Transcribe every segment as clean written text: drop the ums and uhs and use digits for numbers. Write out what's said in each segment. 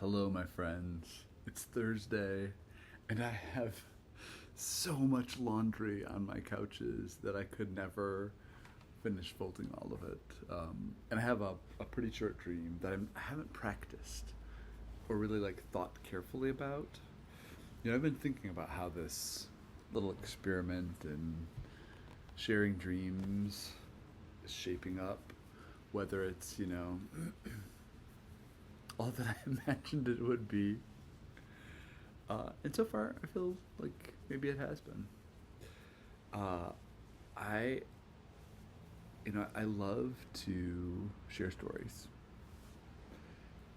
Hello, my friends. It's Thursday, and I have so much laundry on my couches that I could never finish folding all of it. And I have a pretty short dream that I haven't practiced or really thought carefully about. I've been thinking about how this little experiment in sharing dreams is shaping up, whether it's all that I imagined it would be. And so far, I feel like maybe it has been. I, I love to share stories,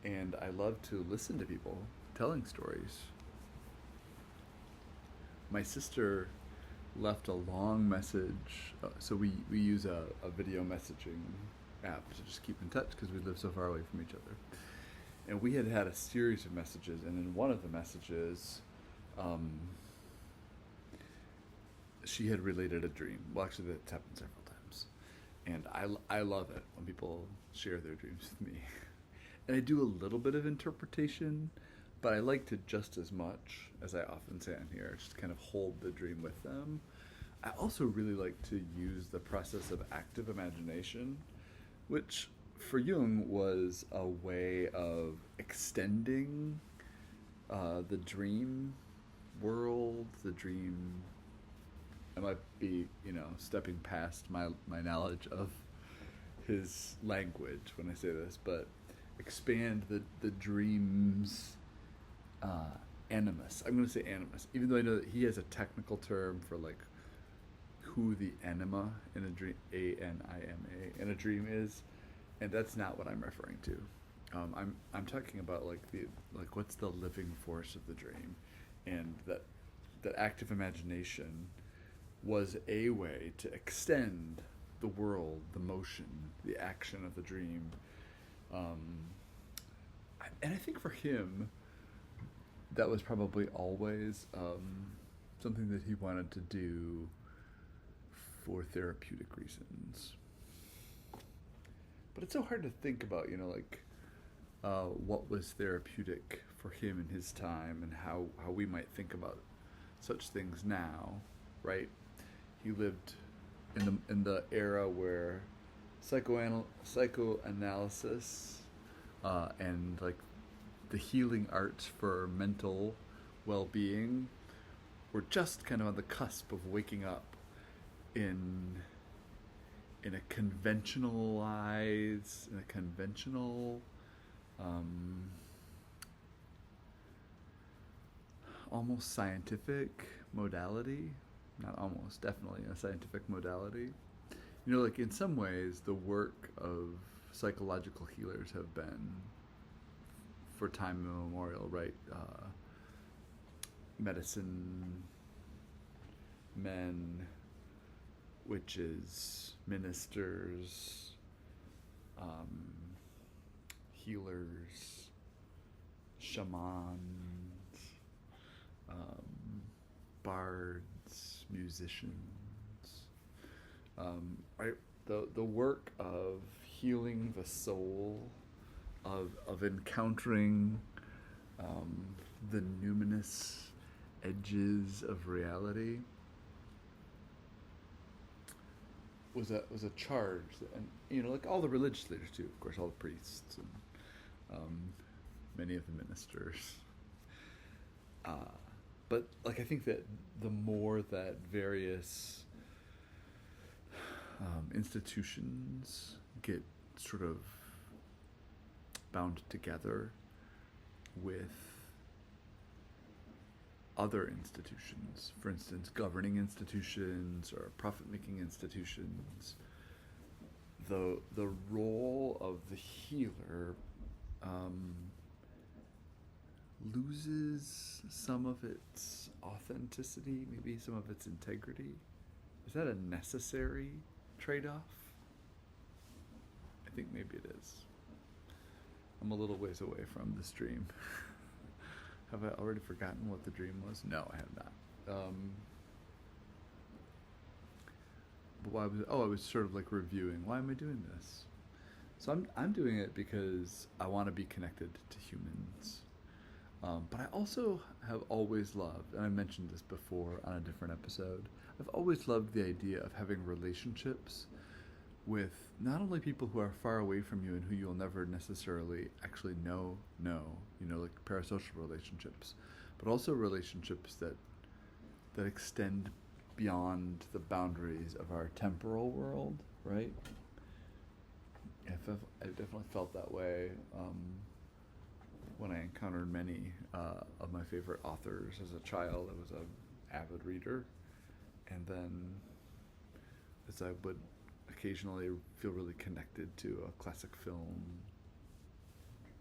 and I love to listen to people telling stories. My sister left a long message. So we use a video messaging app to just keep in touch because we live so far away from each other. And we had a series of messages, and in one of the messages, she had related a dream. Well, actually, that's happened several times. And I love it when people share their dreams with me. And I do a little bit of interpretation, but I like to just as much, as I often say on here, just kind of hold the dream with them. I also really like to use the process of active imagination, which for Jung was a way of extending the dream world, the dream. I might be, stepping past my knowledge of his language when I say this, but expand the dream's animus. I'm going to say animus, even though I know that he has a technical term for who the anima in a dream, ANIMA, in a dream is, and that's not what I'm referring to. I'm talking about what's the living force of the dream, and that active imagination was a way to extend the world, the motion, the action of the dream. And I think for him, that was probably always something that he wanted to do for therapeutic reasons. But it's so hard to think about, what was therapeutic for him in his time, and how we might think about such things now, right? He lived in the era where psychoanalysis and the healing arts for mental well-being were just kind of on the cusp of waking up in a conventional almost scientific modality. Not almost, definitely a scientific modality. In some ways, the work of psychological healers have been, for time immemorial, right? Medicine men, witches, ministers, healers, shamans, bards, musicians, right? The work of healing the soul, of encountering the numinous edges of reality was a charge, and all the religious leaders too, of course, all the priests and many of the ministers. But I think that the more that various institutions get sort of bound together with other institutions, for instance, governing institutions or profit-making institutions, the role of the healer loses some of its authenticity, maybe some of its integrity. Is that a necessary trade-off? I think maybe it is. I'm a little ways away from this dream. Have I already forgotten what the dream was? No, I have not. But I was sort of reviewing, why am I doing this? So I'm doing it because I want to be connected to humans. But I also have always loved, and I mentioned this before on a different episode, I've always loved the idea of having relationships with not only people who are far away from you and who you'll never necessarily actually know, like parasocial relationships, but also relationships that extend beyond the boundaries of our temporal world, right? I definitely felt that way when I encountered many of my favorite authors as a child. I was an avid reader, and then as I would occasionally feel really connected to a classic film,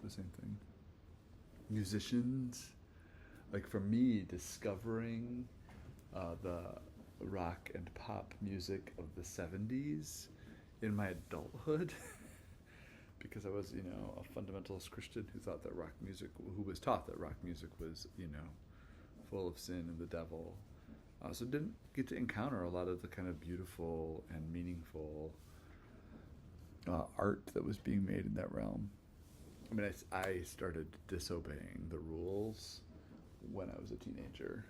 the same thing. Musicians, like for me, discovering the rock and pop music of the 70s in my adulthood because I was, a fundamentalist Christian who was taught that rock music was, full of sin and the devil. So didn't get to encounter a lot of the kind of beautiful and meaningful art that was being made in that realm. I mean, I started disobeying the rules when I was a teenager,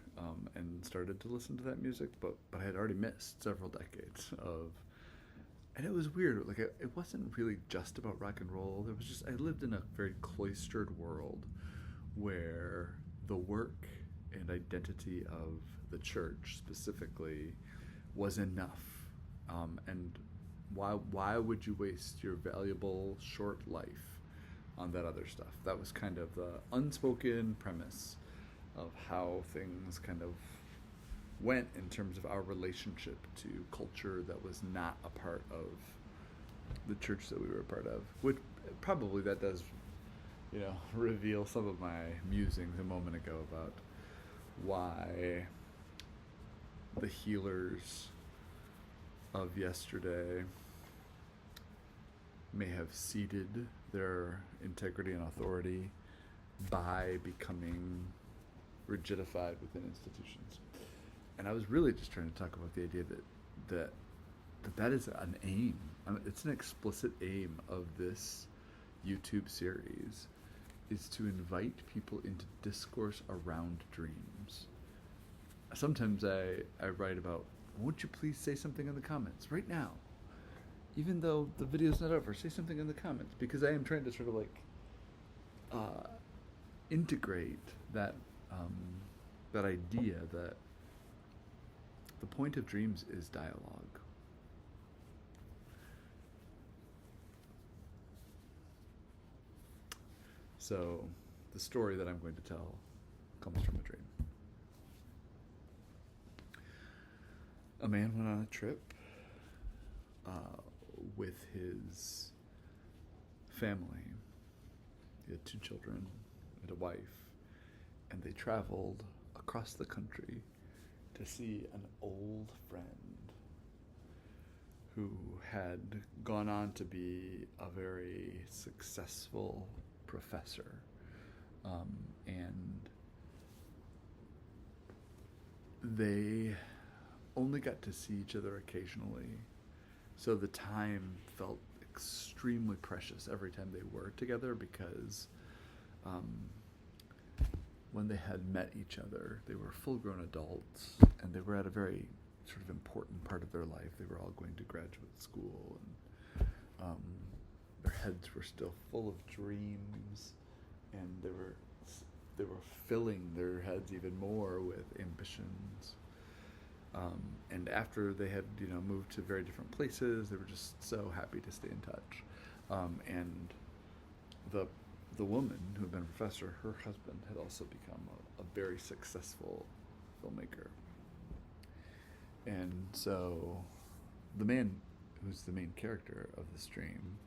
and started to listen to that music, but I had already missed several decades of, and it was weird. Like it wasn't really just about rock and roll. There was just, I lived in a very cloistered world where the work and identity of the church specifically was enough. And why would you waste your valuable short life on that other stuff? That was kind of the unspoken premise of how things kind of went in terms of our relationship to culture that was not a part of the church that we were a part of. Which probably that does, reveal some of my musings a moment ago about why the healers of yesterday may have ceded their integrity and authority by becoming rigidified within institutions. And I was really just trying to talk about the idea that is an aim. It's an explicit aim of this YouTube series, is to invite people into discourse around dreams. Sometimes I write about, won't you please say something in the comments right now? Even though the video's not over, say something in the comments, because I am trying to sort of integrate that idea that the point of dreams is dialogue. So the story that I'm going to tell comes from a dream. A man went on a trip with his family. He had 2 children and a wife, and they traveled across the country to see an old friend who had gone on to be a very successful professor, and they only got to see each other occasionally, so the time felt extremely precious every time they were together, because when they had met each other, they were full-grown adults, and they were at a very sort of important part of their life. They were all going to graduate school, and their heads were still full of dreams, and they were filling their heads even more with ambitions. And after they had, moved to very different places, they were just so happy to stay in touch. And the woman who had been a professor, her husband had also become a very successful filmmaker. And so the man who's the main character of this dream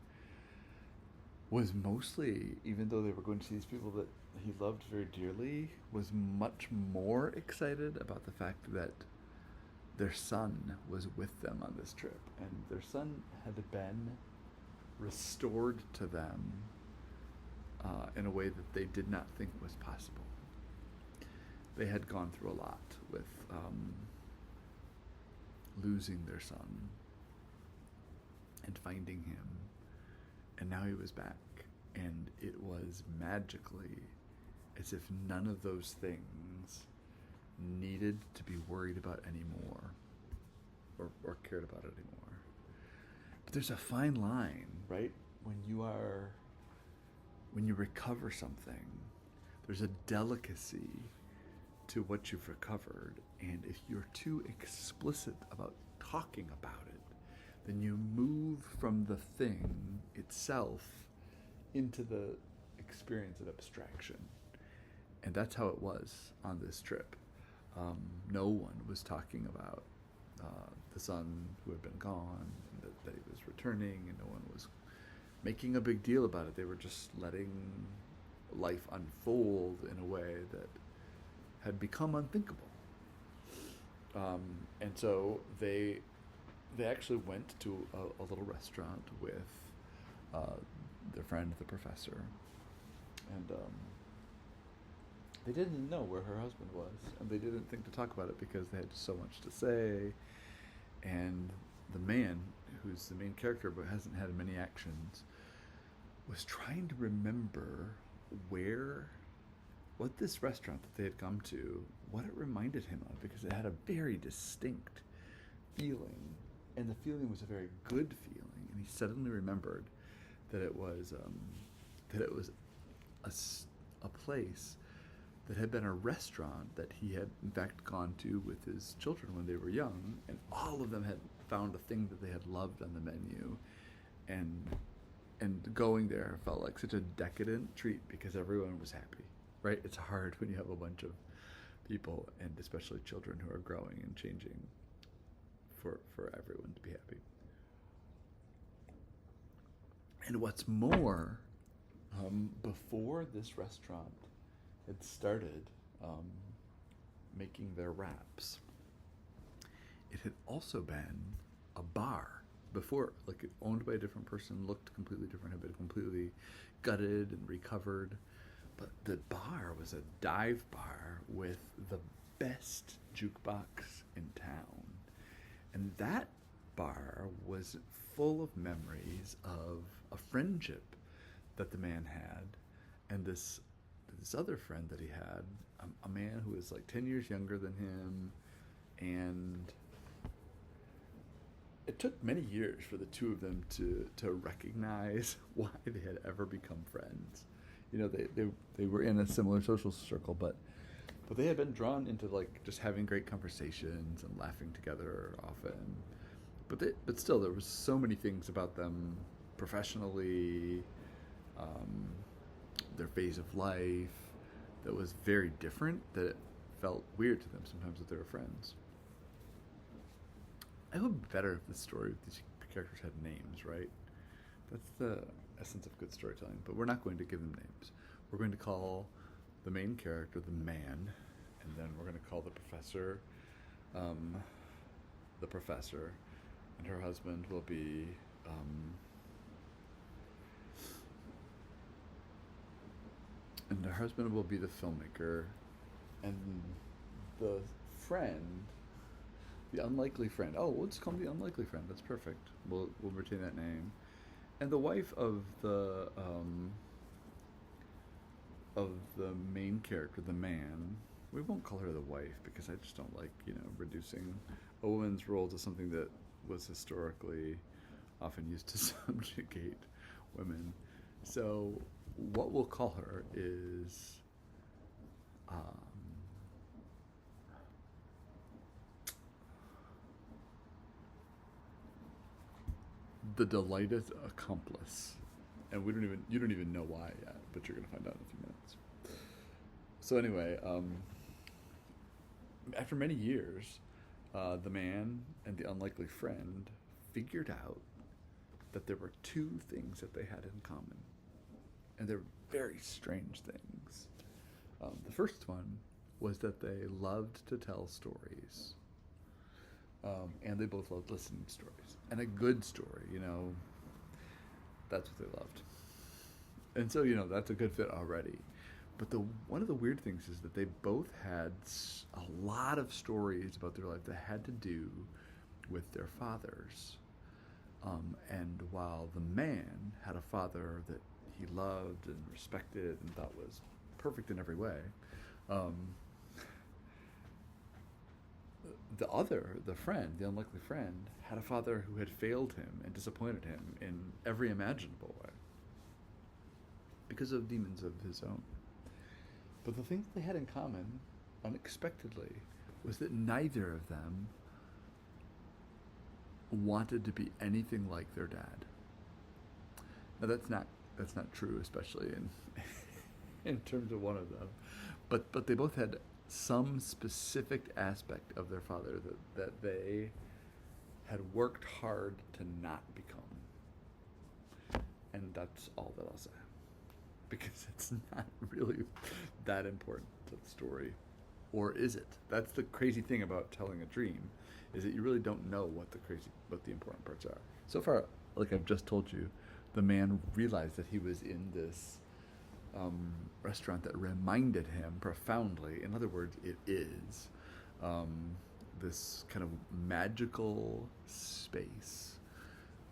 was mostly, even though they were going to see these people that he loved very dearly, was much more excited about the fact that their son was with them on this trip, and their son had been restored to them in a way that they did not think was possible. They had gone through a lot with losing their son and finding him, and now he was back, and it was magically as if none of those things needed to be worried about anymore, or cared about anymore. But there's a fine line, right? When you recover something, there's a delicacy to what you've recovered, and if you're too explicit about talking about it, then you move from the thing itself into the experience of abstraction. And that's how it was on this trip. No one was talking about the son who had been gone, that he was returning, and no one was making a big deal about it. They were just letting life unfold in a way that had become unthinkable. And so they actually went to a little restaurant with their friend, the professor, and they didn't know where her husband was, and they didn't think to talk about it because they had so much to say. And the man, who's the main character but hasn't had many actions, was trying to remember what this restaurant that they had come to, what it reminded him of, because it had a very distinct feeling, and the feeling was a very good feeling. And he suddenly remembered that it was a place that had been a restaurant that he had in fact gone to with his children when they were young, and all of them had found a thing that they had loved on the menu, and going there felt like such a decadent treat because everyone was happy, right? It's hard when you have a bunch of people, and especially children, who are growing and changing, for everyone to be happy. And what's more, before this restaurant had started making their wraps, it had also been a bar before, like owned by a different person, looked completely different, had been completely gutted and recovered. But the bar was a dive bar with the best jukebox in town. And that bar was full of memories of a friendship that the man had, and this other friend that he had, a man who was like 10 years younger than him. And it took many years for the two of them to recognize why they had ever become friends. You know, they were in a similar social circle, but they had been drawn into like just having great conversations and laughing together often. But still, there was so many things about them professionally, their phase of life, that was very different, that it felt weird to them sometimes that they were friends. I would be better if the story with these characters had names, right? That's the essence of good storytelling. But we're not going to give them names. We're going to call the main character the man, and then we're going to call the professor, and her husband will be the filmmaker, and the friend, the unlikely friend. Oh, we'll just call him the unlikely friend. That's perfect. We'll retain that name. And the wife of the main character, the man. We won't call her the wife because I just don't like, reducing a woman's role to something that was historically often used to subjugate women. So what we'll call her is the Delighted Accomplice. And you don't even know why yet, but you're going to find out in a few minutes. So anyway, after many years, the man and the unlikely friend figured out that there were two things that they had in common. And they're very strange things. The first one was that they loved to tell stories. And they both loved listening to stories. And a good story, that's what they loved. And so, that's a good fit already. But one of the weird things is that they both had a lot of stories about their life that had to do with their fathers. And while the man had a father that he loved and respected and thought was perfect in every way. Um, the friend, the unlikely friend, had a father who had failed him and disappointed him in every imaginable way because of demons of his own. But the thing they had in common, unexpectedly, was that neither of them wanted to be anything like their dad. Now that's not true, especially in in terms of one of them. But they both had some specific aspect of their father that they had worked hard to not become. And that's all that I'll say. Because it's not really that important to the story. Or is it? That's the crazy thing about telling a dream, is that you really don't know what the important parts are. So far, like I've just told you, the man realized that he was in this restaurant that reminded him profoundly. In other words, it is this kind of magical space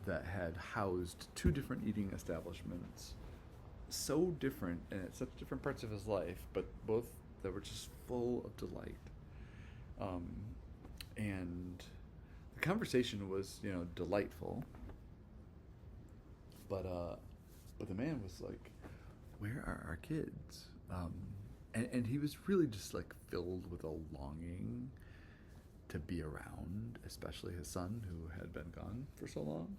that had housed two different eating establishments, so different and at such different parts of his life, but both that were just full of delight. And the conversation was, delightful. But the man was like, "Where are our kids?" And he was really just like filled with a longing to be around, especially his son who had been gone for so long.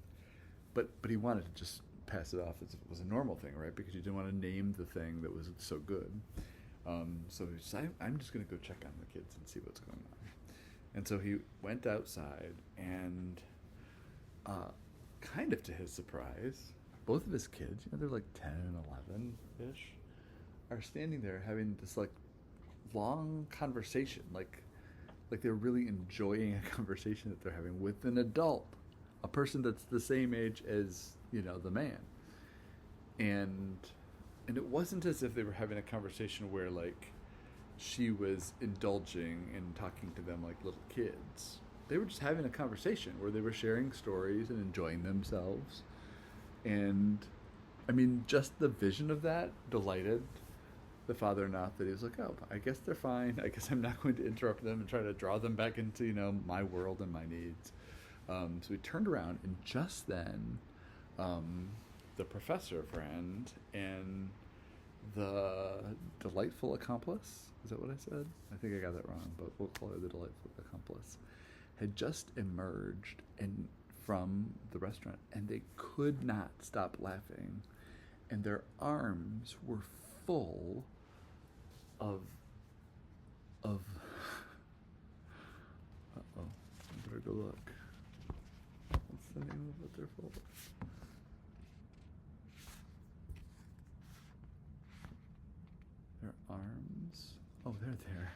But he wanted to just pass it off as if it was a normal thing, right? Because he didn't want to name the thing that was so good. So he said, I'm just going to go check on the kids and see what's going on. And so he went outside, and kind of to his surprise, both of his kids, they're like 10 and 11-ish, are standing there having this like long conversation, like they're really enjoying a conversation that they're having with an adult, a person that's the same age as, the man. And it wasn't as if they were having a conversation where like she was indulging and talking to them like little kids. They were just having a conversation where they were sharing stories and enjoying themselves. And I mean, just the vision of that delighted the father enough that he was like, "Oh, I guess they're fine. I guess I'm not going to interrupt them and try to draw them back into, my world and my needs." So he turned around, and just then, the professor friend and the delightful accomplice, is that what I said? I think I got that wrong, but we'll call her the delightful accomplice, had just emerged from the restaurant, and they could not stop laughing, and their arms were full of uh-oh, I better go look. What's the name of what they're full of? Their arms. Oh, they're there.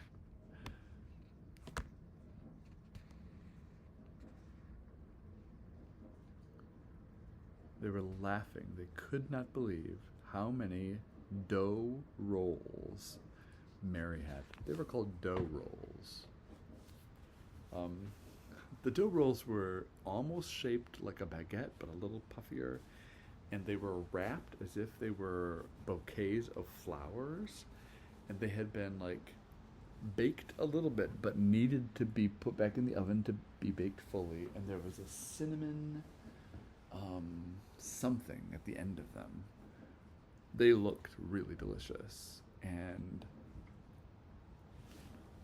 They were laughing. They could not believe how many dough rolls Mary had. They were called dough rolls. The dough rolls were almost shaped like a baguette, but a little puffier, and they were wrapped as if they were bouquets of flowers, and they had been like baked a little bit, but needed to be put back in the oven to be baked fully, and there was a cinnamon something at the end of them. They looked really delicious, and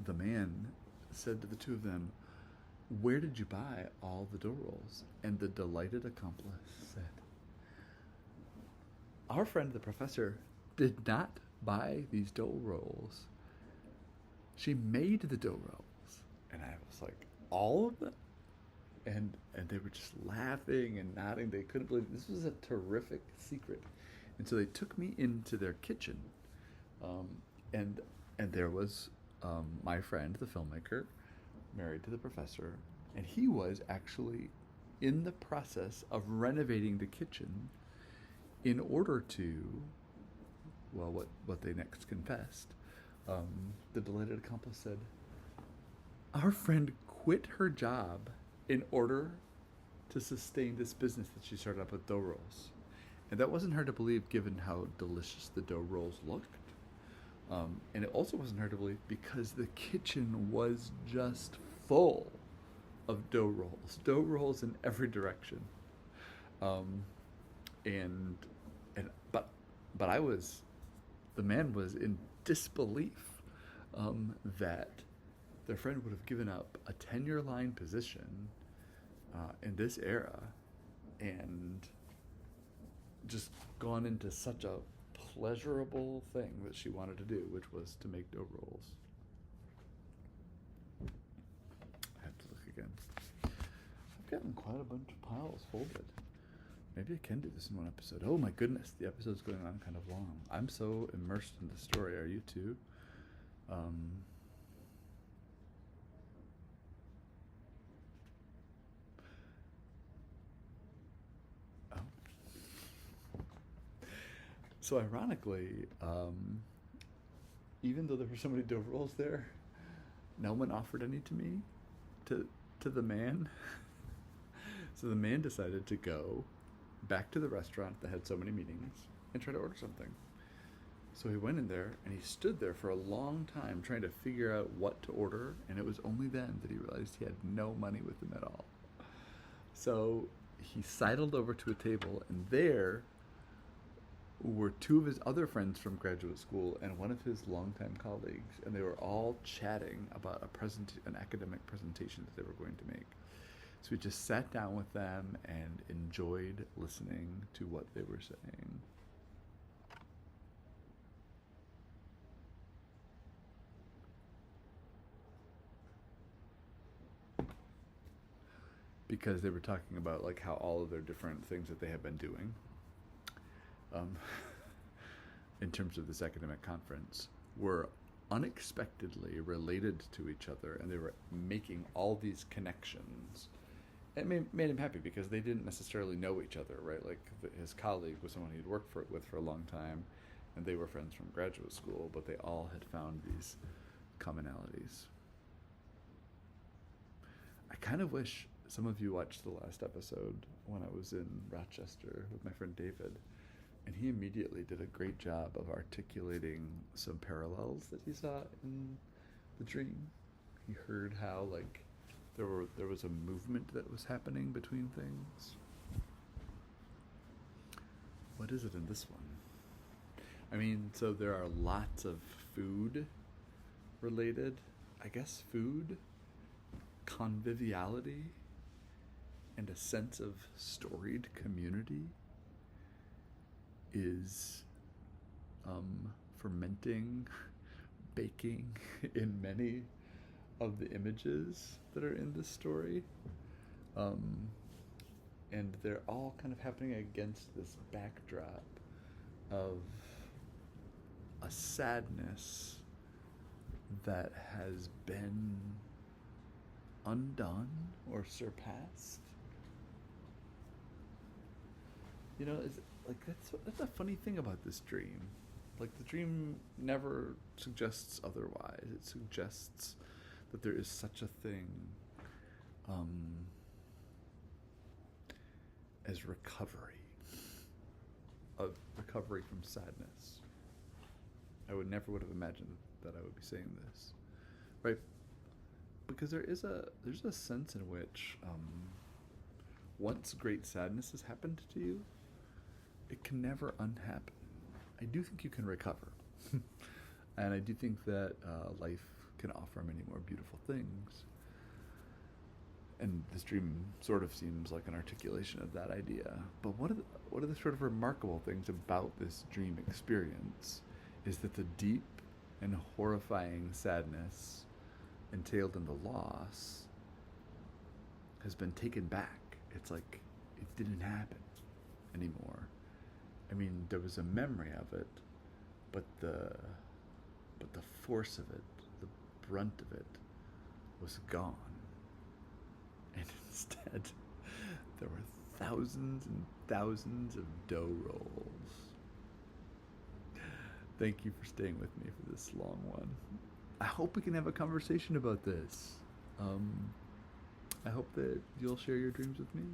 the man said to the two of them, "Where did you buy all the dough rolls?" And the delighted accomplice said, "Our friend the professor did not buy these dough rolls. She made the dough rolls." And I was like, "All of them?" And they were just laughing and nodding. They couldn't believe it. This was a terrific secret. And so they took me into their kitchen, and there was my friend, the filmmaker, married to the professor, and he was actually in the process of renovating the kitchen in order to, well, what they next confessed. The delighted accomplice said, "Our friend quit her job in order to sustain this business that she started up with dough rolls." And that wasn't hard to believe given how delicious the dough rolls looked. And it also wasn't hard to believe because the kitchen was just full of dough rolls in every direction. Um, and and but I was, the man was in disbelief that their friend would have given up a tenure line position in this era and just gone into such a pleasurable thing that she wanted to do, which was to make dough rolls. I have to look again. I've gotten quite a bunch of piles folded. Maybe I can do this in one episode. Oh my goodness, the episode's going on kind of long. I'm so immersed in the story. Are you too? So ironically, even though there were so many dough rolls there, no one offered any to me, to the man. So the man decided to go back to the restaurant that had so many meetings and try to order something. So he went in there and he stood there for a long time trying to figure out what to order, and it was only then that he realized he had no money with him at all. So he sidled over to a table, and there were two of his other friends from graduate school and one of his longtime colleagues, and they were all chatting about an academic presentation that they were going to make. So we just sat down with them and enjoyed listening to what they were saying. Because they were talking about like how all of their different things that they have been doing in terms of this academic conference were unexpectedly related to each other, and they were making all these connections. It made him happy because they didn't necessarily know each other, right? Like his colleague was someone he'd worked with for a long time, and they were friends from graduate school, but they all had found these commonalities. I kind of wish some of you watched the last episode when I was in Rochester with my friend David, and he immediately did a great job of articulating some parallels that he saw in the dream. He heard how like there was a movement that was happening between things. What is it in this one? I mean, so there are lots of food related, I guess food, conviviality, and a sense of storied community is fermenting, baking in many of the images that are in this story. And they're all kind of happening against this backdrop of a sadness that has been undone or surpassed. You know, that's a funny thing about this dream. Like, the dream never suggests otherwise. It suggests that there is such a thing as recovery from sadness. I would never have imagined that I would be saying this, right? Because there's a sense in which once great sadness has happened to you, it can never unhappen. I do think you can recover, and I do think that life can offer many more beautiful things. And this dream sort of seems like an articulation of that idea. But one of the sort of remarkable things about this dream experience is that the deep and horrifying sadness entailed in the loss has been taken back. It's like it didn't happen anymore. I mean, there was a memory of it, but the force of it, the brunt of it, was gone. And instead, there were thousands and thousands of dough rolls. Thank you for staying with me for this long one. I hope we can have a conversation about this. I hope that you'll share your dreams with me.